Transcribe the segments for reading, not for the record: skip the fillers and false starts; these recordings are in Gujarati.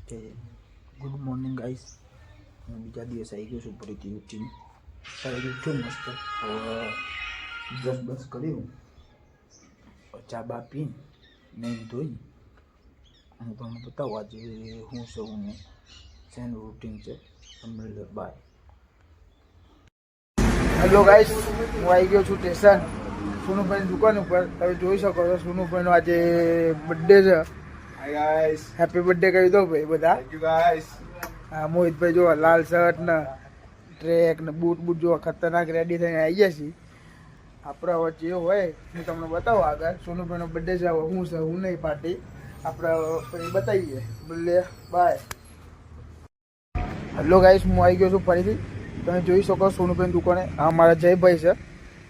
કે ગુડ મોર્નિંગ ગાઈસ. હું બીજા દિવસ આવી ગયો છું ફરીથી ઉઠીને. સવારે ઉઠ્યો મસ્ત, બ્રશ બ્રશ કર્યું, ચા બા પીને નહીં ધોઈ અને તમને બતાવું આજે હું સૌને શેનું રૂટીન છે. બાય. હેલો ગાઈસ, હું આવી ગયો છું સ્ટેશન સોનુભાઈની દુકાન ઉપર. તમે જોઈ શકો છો સોનુભાઈનો આજે બર્થડે છે. હાય ગાઈસ, હેપી બર્થડે કહી દો ભાઈ બધા. Thank you guys. હા, મોહિતભાઈ જો લાલ શર્ટ ને ટ્રેક ને બૂટ જો ખતરનાક રેડી થઈને આવી ગયા છીએ. આપણે હવે જે હોય હું તમને બતાવું આગળ. સોનુભાઈનો બર્થડે છે, હવે હું છે હું નહીં પાર્ટી આપણે પછી બતાવીએ. બોલે બાય. હેલો ગાઈસ, હું આવી ગયો છું ફરીથી. તમે જોઈ શકો સોનુભાઈની દુકાને. આ મારા જયભાઈ છે,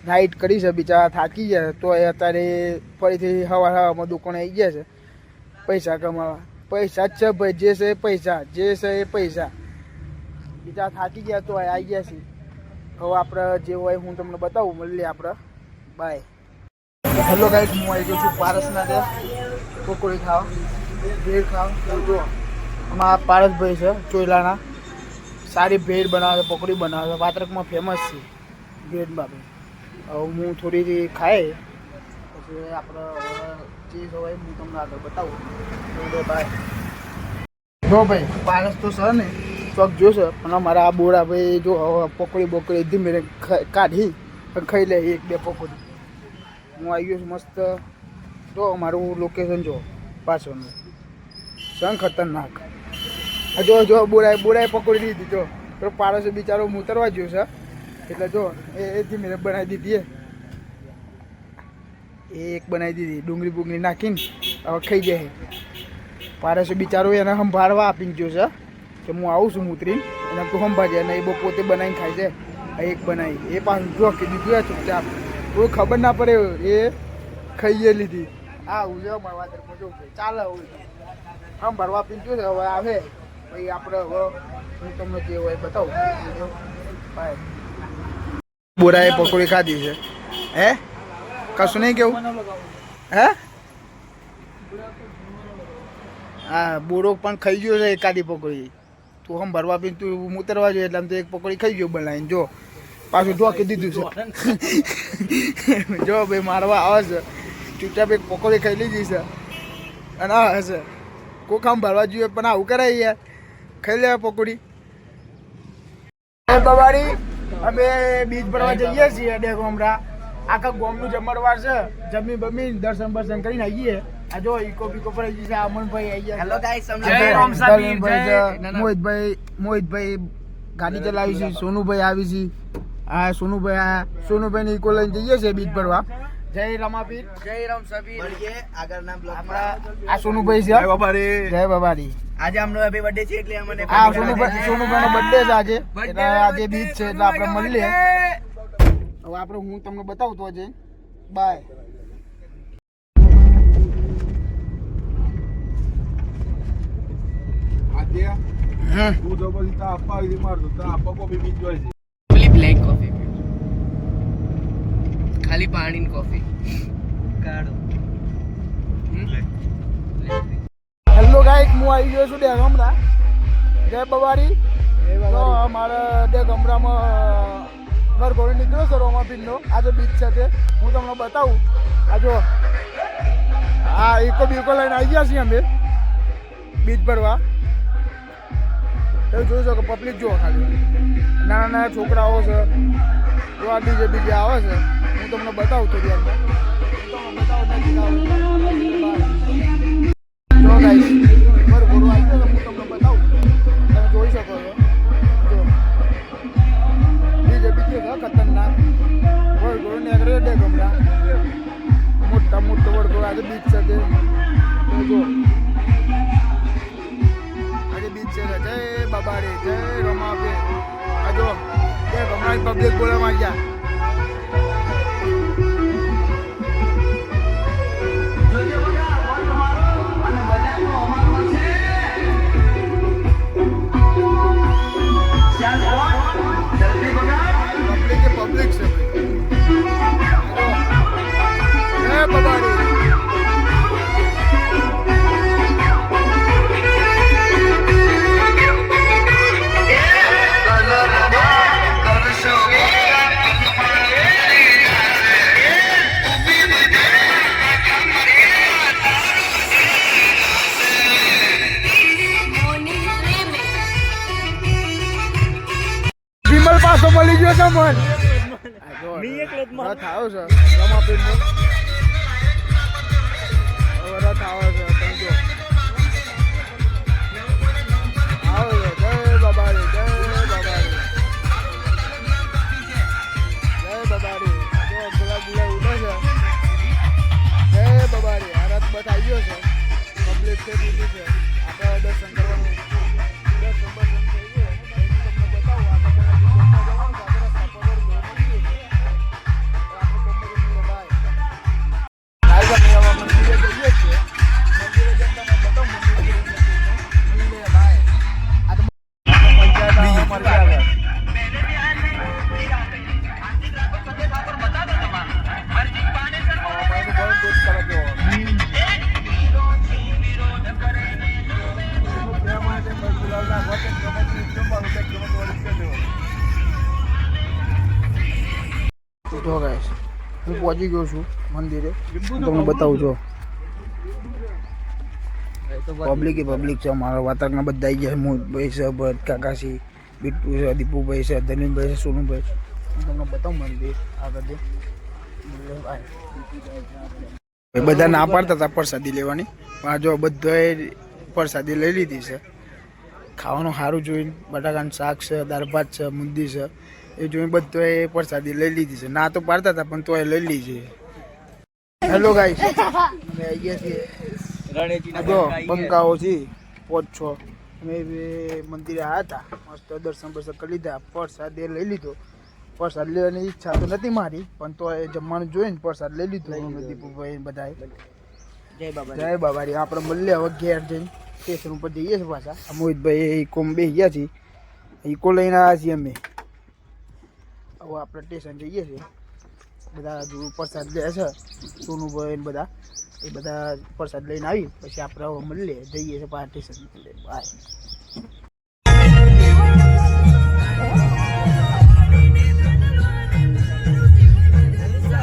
નાઇટ કરી છે, બિચારા થાકી ગયા તો એ અત્યારે ફરીથી હવામાં દુકાને આવી ગયા છે પૈસા કમાવા. પૈસા જ છે ભાઈ, જે છે એ પૈસા, જે છે એ પૈસા. બિચારા થાકી ગયા તો આવી ગયા છે. હવે આપણે જે હોય હું તમને બતાવું. મળીએ આપણે. બાય. હેલો ગાઈસ, હું આવી ગયો છું પારસના ત્યાં પકોડી ખાવા, ભેળ ખાવા. જો આમાં પારસભાઈ છે ચોયલાના, સારી ભેળ બનાવે છે, પકોડી બનાવે છે, વાત્રકમાં ફેમસ છે ભેળમાં ભાઈ. હવે હું થોડી ખાઈ પછી આપણે જે હોય હું તમને આગળ બતાવું. બાય. જો ભાઈ પારસ તો સર ને ચોક જોશે પણ અમારા આ બોરા ભાઈ જો હવે પકોડી બકોડી ધીમે કાઢી ખાઈ લે એક બે પકોડી. હું આવી ગયો છું મસ્ત. જો મારું લોકેશન જો પાછળનું સં ખતરનાક. જો બોરાએ પકોડી દીધી. જો તો પારસે બિચારો ઉતરવા ગયો છે એટલે જો એ ધીમે બનાવી દીધી. એક બનાવી દીધી ડુંગળી બુંગળી નાખીને હવે ખાઈ જાય. પારસે બિચારો એને સંભાળવા આપીને ગયો છે કે હું આવું છું ઉતરીને એને તો સંભાળે અને એ બહુ પોતે બનાવીને ખાઈ જાય. એક બનાવી એ પાછું જોકી દીધું ચૂપચાપ, કોઈ ખબર ના પડે એ ખાઈએ લીધી. હા હું જો મારા વાત જો ચાલે સંભાળવા આપીને ગયો છે. હવે આવે ભાઈ આપણે હવે હું તમને જે હોય બતાવું. બાય. બોરાએ પકોડી ખાધી છે. હે કશું નહીં કેવું? હે હા, બોરો પણ ખાઈ ગયો છે એકાદી પકોડી. તું હમ ભરવા પીને તું ઉતરવા જોઈએ એટલે આમ તો એક પકોડી ખાઈ ગયો બનાવીને. જો પાછું ઢોકી દીધું છે. જો ભાઈ મારવા આવે છે, ચૂપચાપ એક પકોડી ખાઈ લીધી છે અને આ હશે કોઈ કામ ભરવા જોઈએ પણ આવું કરાય યાર. ખાઈ લે પકોડી. બવાડી અમે બીજ ભરવા જઈએ છીએ ડે ગોમડા. આખા ગોમનું જમણવાર છે. જમી બમી દર્શન બર્શન કરીને આવીએ. આ જો ઈકો બીકો પર આવી છે. અમનભાઈ આવી ગયા. હેલો ગાઈસ, મોહિતભાઈ ગાડી ચલાવી છે. સોનુભાઈ આવી છે. હા સોનુભાઈ આયા. સોનુભાઈ ને ઈકો લઈને જઈએ છીએ બીજ ભરવા. જય રમાપીર, જય રમસબીર. આગળના બ્લોકમાં આ સોનુભાઈ છે. જય બાબારી, જય બાબારી. આજે આમનો હેપી બર્થડે છે એટલે અમને આ સોનુભાઈનો બર્થડે છે આજે. એટલે આજે બીજ છે એટલે આપણે મળીએ. હવે આપણે હું તમને બતાવું તો આજે. બાય. તું તો પછી તા આપવા આવી મારતો તા આપવા કોફી પી જોઈ છે. પેલી બ્લેક કોફી ખાલી પાણીની કોફી કાઢો. હેલો ગાઈસ, હું આવી ગયો છું ડેગમડા. જય બવારી. તો અમારા ડેગમડામાં ઘર ઘોડી નીકળ્યો છે રોમાપીરનો. આજે બીચ છે તે હું તમને બતાવું. આ જો હા ઈકો બીકો લઈને આવી ગયા છીએ અમે બીચ ભરવા. તમે જોઈ શકો પબ્લિક જુઓ ખાલી નાના નાના છોકરાઓ છે. જો આ બીજે બીજે આવે છે. હું તમને બતાવું થોડી વાર. જો ગાઈસ ઘર ઘોડું આવી ગયો હું તમને બતાવું. તમે જોઈ શકો છો. જો બીજે બીજે છે ખતરનાક વડઘોડું નીકળે ડે ગમડા. મોટા મોટો વડઘોડું આજે બીચ છે તે જો આજે બીચ છે. જય બાબારી, જય રમાપે. આ જો જય ગમડા પબ્લિક બોલવા માંડ્યા. પબ્લિક છે જય બાબારી. ગયો છે મન મી એકલો જ માં. રથ આવ્યો છે રમાપીરનો હવે રથ આવ્યો છે તમે જો આવ્યો છે જય બાબારી જય બાબારી જય બાબારી જો ગુલાબ ગુલાબ ઉડે છે જય બાબારી આ રથ બધ આવી ગયો છે પબ્લિક છે દીધી છે આપણે દર્શન કરવાનું દર્શન બર્શન થઈ ગયું હું તમને બતાવું આગળ જવાનું છે આપણે રસ્તા પર મંદિર છે આપણે ગમે ભાઈ મંદિરે જઈએ છીએ મંદિરે જઈને તમને બતાવું મંદિરે ભાઈ આ તો પંચાયત મળી આવે જો ગાઈસ હું પહોંચી ગયો છું મંદિરે તમને બતાવું છો પબ્લિક છે મારા વાતાવરણમાં બધા આવી ગયા મોહભાઈ છે ભરત કાકાસી બીટુ છે દીપુભાઈ છે ધનીભાઈ છે સોનુભાઈ હું તમને બતાવું મંદિર આગળ બધા ના પાડતા હતા પ્રસાદી લેવાની પણ જો બધાએ પ્રસાદી લઈ લીધી છે ખાવાનું સારું જોઈને બટાકાનું શાક છે દાળ ભાત છે મુંદી છે એ જોઈને બધાએ પ્રસાદી લઈ લીધી છે ના તો પાડતા હતા પણ તોય લઈ લીધી હેલો ગાઈસ અમે આવી ગયા છીએ જો બંકાઓ છે 5-6 અમે મંદિરે આવ્યા હતા મસ્ત દર્શન બર્શન કરી લીધા પ્રસાદ એ લઈ લીધો પ્રસાદ લેવાની ઈચ્છા તો નથી મારી પણ તો એ જમવાનું જોઈને પ્રસાદ લઈ લીધો અમે દીપુભાઈ બધાએ જય બાબારી આપણે મળીએ હવે ઘેર જઈને સ્ટેશન ઉપર જઈએ છીએ પાછા મોહિતભાઈ ઇકોમ બે ગયા છીએ ઇકો લઈને આવ્યા છીએ અમે હવે આપણે સ્ટેશન જઈએ છીએ બધા હજુ પ્રસાદ લે છે સોનુભાઈ બધા એ બધા પ્રસાદ લઈને આવી પછી આપણે હવે મળીએ જઈએ છીએ પાછા સ્ટેશન બાય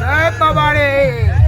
જય બાબારી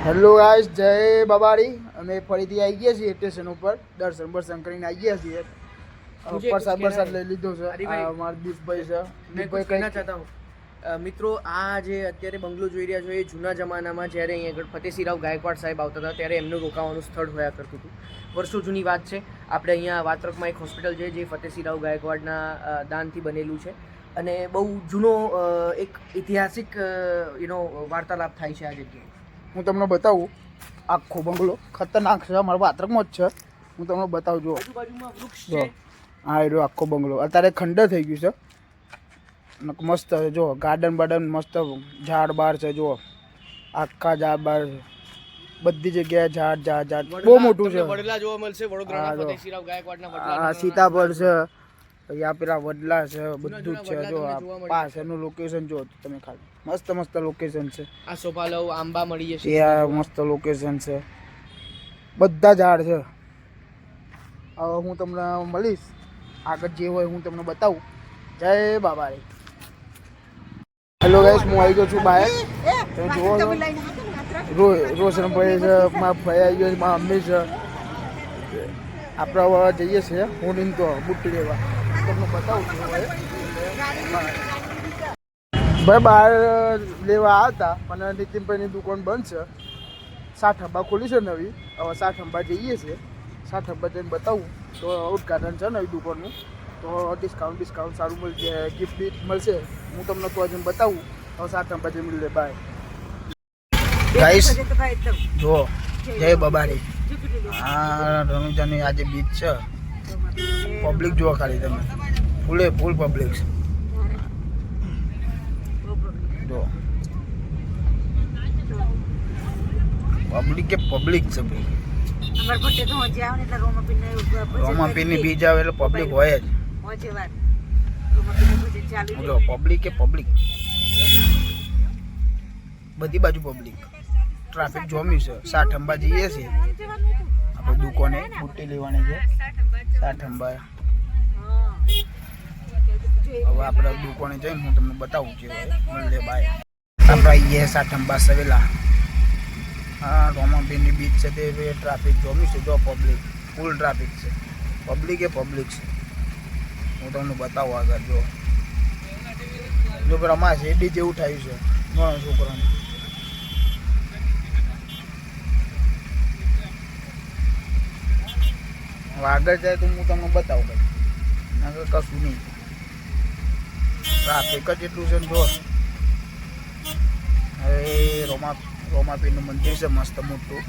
હેલો ગાઈસ જય બાબારી અમે ફરીથી આવી ગયા છીએ સ્ટેશન ઉપર દર્શન બર્શન કરીને આવી ગયા છીએ પ્રસાદ લઈ લીધો છે અમારા દીપભાઈ છે દીપભાઈ કહેના ચાહતા હું મિત્રો આ જે અત્યારે બંગલો જોઈ રહ્યા છો એ જૂના જમાનામાં જ્યારે અહીંયા આગળ ફતેસિંહરાવ ગાયકવાડ સાહેબ આવતા હતા ત્યારે એમનું રોકાવાનું સ્થળ હોયા કરતું હતું વર્ષો જૂની વાત છે આપણે અહીંયા વાત્રકમાં એક હોસ્પિટલ છે જે ફતેસિંહરાવ ગાયકવાડના દાનથી બનેલું છે અને બહુ જૂનો એક ઐતિહાસિક વાર્તાલાપ થાય છે આ જગ્યાએ હું તમને બતાવું આખો બંગલો ખતરનાક છે અમારા વાત્રકમાં જ છે હું તમને બતાવું જો આજુબાજુમાં વૃક્ષ જો છે હા એ આખો બંગલો અત્યારે ખંડર થઈ ગયું છે મસ્ત છે જો ગાર્ડન બાર્ડન મસ્ત ઝાડ બાર છે જો આખા ઝાડ બાર છે બધી જગ્યાએ ઝાડ બહુ મોટું છે વડલા જોવા મળશે વડોદરાના ફતેસિંહરાવ ગાયકવાડના વડલા સીતાફળ છે પછી આ પેલા વડલા છે બધું જ છે જો આ પાછળનું લોકેશન જો તમે ખાલી મસ્ત લોકેશન છે આ સોપાલવ આંબા મળી જશે એ આ મસ્ત લોકેશન છે બધા ઝાડ છે હવે હું તમને મળીશ આગળ જે હોય હું તમને બતાવું જય બાબારી હેલો ગાઈસ હું આવી ગયો છું બહાર તમે જુઓ છો રોશનભાઈ છે મારા ભાઈ આવી ગયો છે મારા મમ્મી છે આપણે હવે જઈએ છીએ હું તો બુટ્ટી લેવા તમને બતાવું છું હવે ભાઈ બહાર લેવા આવ્યા હતા પણ નીતિનભાઈની દુકાન બંધ છે. 60 અંબા ખોલી છે નવી. હવે 60 અંબા જઈએ છીએ. 60 અંબા જઈને બતાવું તો ઉદઘાટન છે નવી દુકાનનું, તો ડિસ્કાઉન્ટ સારું મળશે, ગિફ્ટ બીફ્ટ મળશે. હું તમને તો જઈને બતાવું. હવે 60 અંબા જઈને મળે. Bye guys. જો જય બાબારી. હા, રણુજાની આજે બીચ છે. પબ્લિક જુઓ ખાલી તમે, ફૂલ પબ્લિક છે. જો પબ્લિક છે ભાઈ. રોમાપીરની બીજ આવે એટલે પબ્લિક હોય જ. જો પબ્લિક બધી બાજુ પબ્લિક, ટ્રાફિક જોમ્યું છે. 60 અંબા જઈએ છીએ આપણે દુકાને બુટ્ટી લેવાની છે. 60 અંબા હવે આપણે દુકાને જઈને હું તમને બતાવું છું. મળે બાય. આપણે આવીએ 60 અંબા સવેલા. હા, રોમાપીરની બીચ છે તે ટ્રાફિક જોમ્યું છે. જો પબ્લિક ફૂલ ટ્રાફિક છે. પબ્લિક છે. હું તમને બતાવું આગળ. જો રમા છે એડી જેવું થયું છે નાના છોકરાને. આગળ જાય તો હું તમને બતાવું ભાઈ. આગળ કશું નહીં, ટ્રાફિક જ એટલું છે ને. જો હવે રોમાપીરનું મંદિર છે મસ્ત મોટું.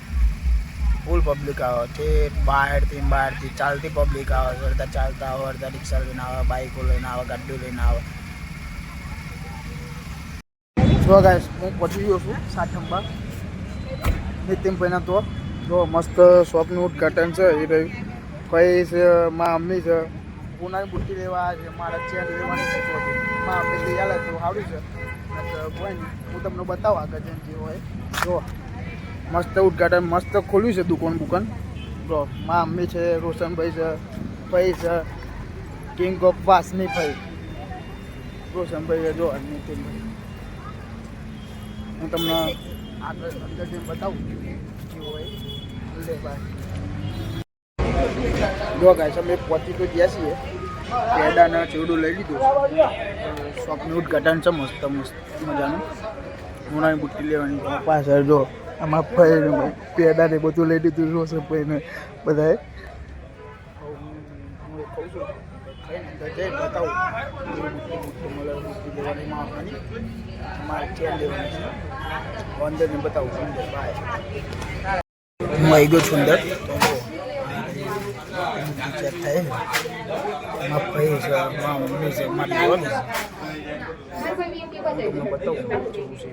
ફૂલ પબ્લિક આવે છે. બહારથી ચાલતી પબ્લિક આવે છે. અડધા ચાલતા આવે, અડધા રિક્ષા લઈને આવે, બાઇકો લઈને આવે, ગાડીઓ લઈને આવે. જો ગાઈસ, હું પહોંચી ગયો છું 60 અંબા નીતિનભાઈના. તો જો મસ્ત શોપનું ઉદઘાટન છે. એ રહ્યું ભાઈ છે, મારા મમ્મી છે. પૂનાની બુટ્ટી લેવા આવે છે, મારા ચેન લેવાની છે. મારા મમ્મી લઈ આવે તો સારું છે. કોઈ નહીં, હું તમને બતાવું આગળ જેમ જે હોય. જો મસ્ત ઉદઘાટન, મસ્ત ખોલ્યું છે દુકાન. જો મારા મમ્મી છે, રોશનભાઈ છે, ભાઈ છે, કિંગ ઓફ વાસની ભાઈ રોશનભાઈ છે. જો નીતિનભાઈ હું તમને આગળ અંદર જઈને બતાવું કેવું હોય. લે ભાઈ. જો ગાઈસ, અમે પહોંચી તો ગયા છીએ. પેડાના ચેવડું લઈ લીધું. શોપનું ઉદઘાટન છે મસ્ત મજાનું. ઉનાળાની બુટ્ટી લેવાની પાછળ જો આમાં ભાઈ પેડા ને બધું લઈ લીધું. રોશનભાઈને બધાએ. હું કહું છું જઈ બતાવું લેવાની મારે ચેન લેવાની છે. અંદરને બતાવું. અંદર બાય હું આવી ગયો છું અંદર. ચેક થાય એમાં ભાઈ છે, મારા મમ્મી છે, મારી લેવાની છે. તમને બતાવું કેવું છે.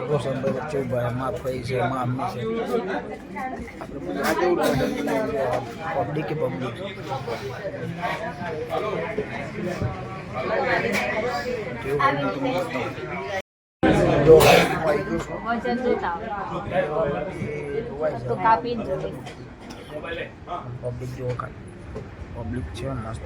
રોશનભાઈ વચ્ચે ઉભા, મા ભાઈ છે, મા મમ્મી છે. પબ્લિક પબ્લિક જો પબ્લિક છે મસ્ત.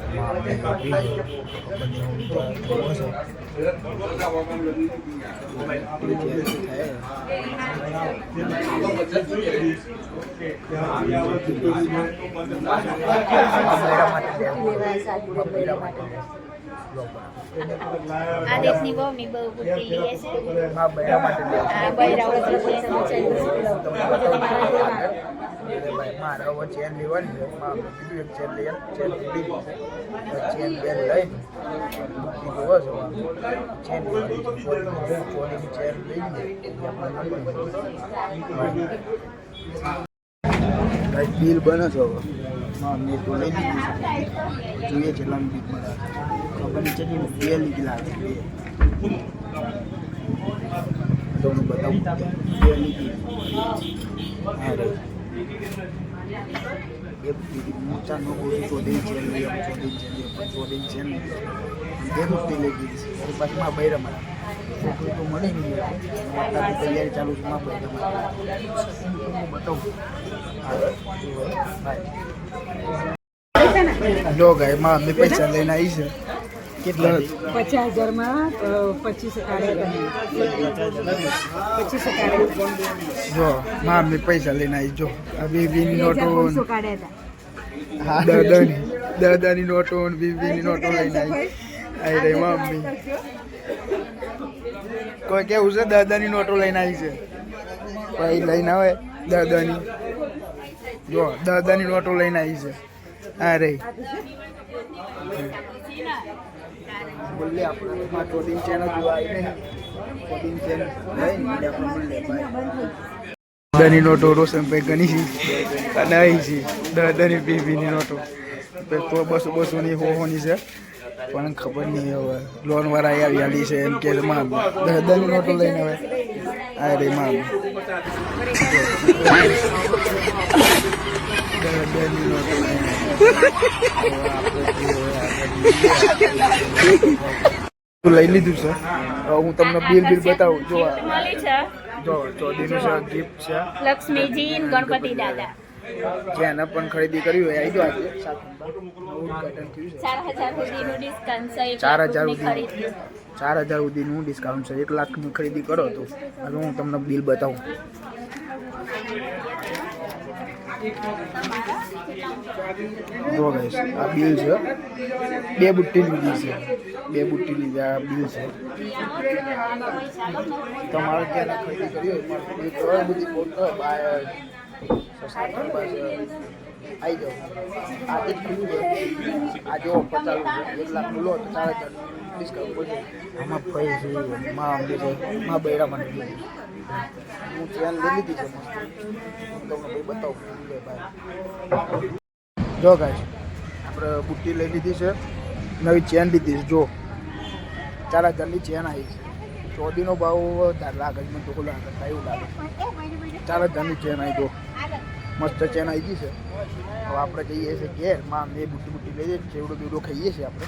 આ દેશની બહુની બહુ બુટ્ટી લે છે. આ બૈરાઓ મારા હવે ચેન લેવાની છે. બીજું એક ચેન લઈ ચેન બેન લઈને જોવો છો. ચેન ચોરીની ચેન લઈને બિલ બને છે. હવે મેં તો લઈ લીધી જોઈએ છે. લાંબી બિલ ખબર નહીં છે ને 2 લીધી લાગે. 2 તો હું બતાવું. 2 લીધી. હા રે એક મોટા નો બોલી ચોરી છે. ચોરી છે ને બે મુક્તિ લઈ ગઈ છે. પછી માં બૈરા મારા છોકરી તો મળી નહીં. માતાની તૈયારી ચાલુ છે. માં બૈરા મારા બતાવું. જો ગાય માં અમે પૈસા લઈને આવી છે. કેટલા 50,000 25 કાઢ્યા 25 કાઢ્યા જો મામી પૈસા લઈને આવી જો આ બીબીની નોટો 2,500 કાઢ્યા દાદાની નોટો બીબીની નોટો લઈને આવી રહી મમ્મી કોઈ કેવું છે દાદાની નોટો લઈને આવી છે કોઈ લઈને આવે દાદાની જો દાદાની નોટો લઈને આવી છે આ રહી બોલે આપણે ચોટીન ચેનલ જોવા આવી નહીં ચોટીન ચેનલ દાદાની નોટો રોશનભાઈ ગણી છે અને આવી છે દાદાની બીબીની નોટો તો 200 ની હોવાની છે પણ ખબર નહીં હવે લોન વાળા આવી છે એમ કે મામ દાદાની નોટો લઈને હવે આ રે મામ દાદાની નોટો લઈને લઈ લીધું છે હવે હું તમને બિલ બતાવું જો જો ચોડીનું છે ગિફ્ટ છે લક્ષ્મીજી ગણપતિ દાદા જેને પણ ખરીદી કરી હોય આવી દો આજે ઉદ્ઘાટન થયું છે 4,000 સુધીનું ડિસ્કાઉન્ટ છે 4,000 સુધીનું ડિસ્કાઉન્ટ છે 1 લાખની ખરીદી કરો તો હવે હું તમને બિલ બતાવું જો ગાઈસ આ બિલ છે 2 બુટ્ટી લીધી છે આ બિલ છે તમારે ક્યાં ખરીદી કરી હોય બધી ફોટો બાય આવી જાઓ આજે ખુલ્લું છે આજે ઓફર ચાલુ છે 1 લાખનું લો તો 4,000 ડિસ્કાઉન્ટ પડશે આમાં ફઈ છે માં અંબે છે માં બૈરા મને હું ચેન લઈ લીધી છે મસ્ત હું તમને ભાઈ બતાવું જો ગાઈસ આપણે બુટ્ટી લઈ લીધી છે નવી ચેન લીધી છે જો 4,000ની ચેન આવી છે ચોદીનો ભાવ વધારે લાગે મને તો લાગે એવું લાગે 4,000ની ચેન આવી દો મસ્ત ચેન આવી ગઈ છે હવે આપણે જઈએ છીએ ઘેર માં મેં બુટ્ટી લઈ જઈએ ચેવડો બેવડો ખાઈએ છીએ આપણે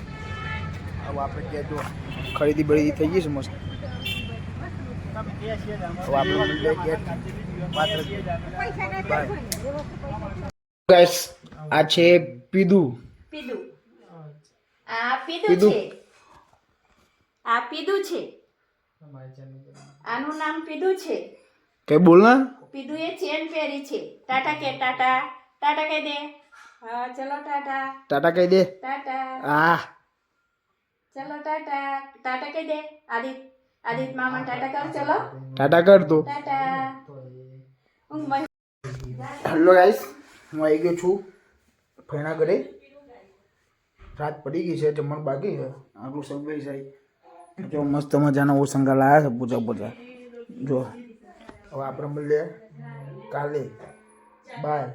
હવે આપણે ઘેર જો ખરીદી બરીદી થઈ ગઈ છે મસ્ત હવે આપણે ઘેર વાત બાય ગાઈસ આ છે પીદું આ પીધું પીધું. છે આ પીધું છે આનું નામ પીધું છે કઈ બોલ ના પીધું એ ચેન પહેરી છે ટાટા કે ટાટા ટાટા કહી દે હા ચલો ટાટા ટાટા કહી દે ટાટા આ ચલો ટાટા ટાટા કહી દે આદિત મામા ટાટા કર ચલો ટાટા કર તો ટાટા ઊંઘમાં હેલો ગાઈસ હું આવી ગયો છું ફેણા ઘરે રાત પડી ગઈ છે જમણ બાકી છે આટલું સગવઈ જાય જો મસ્ત મજાના ઓસંગા લાયા છે પૂજા જો હવે આપણે મળીએ કાલે બાય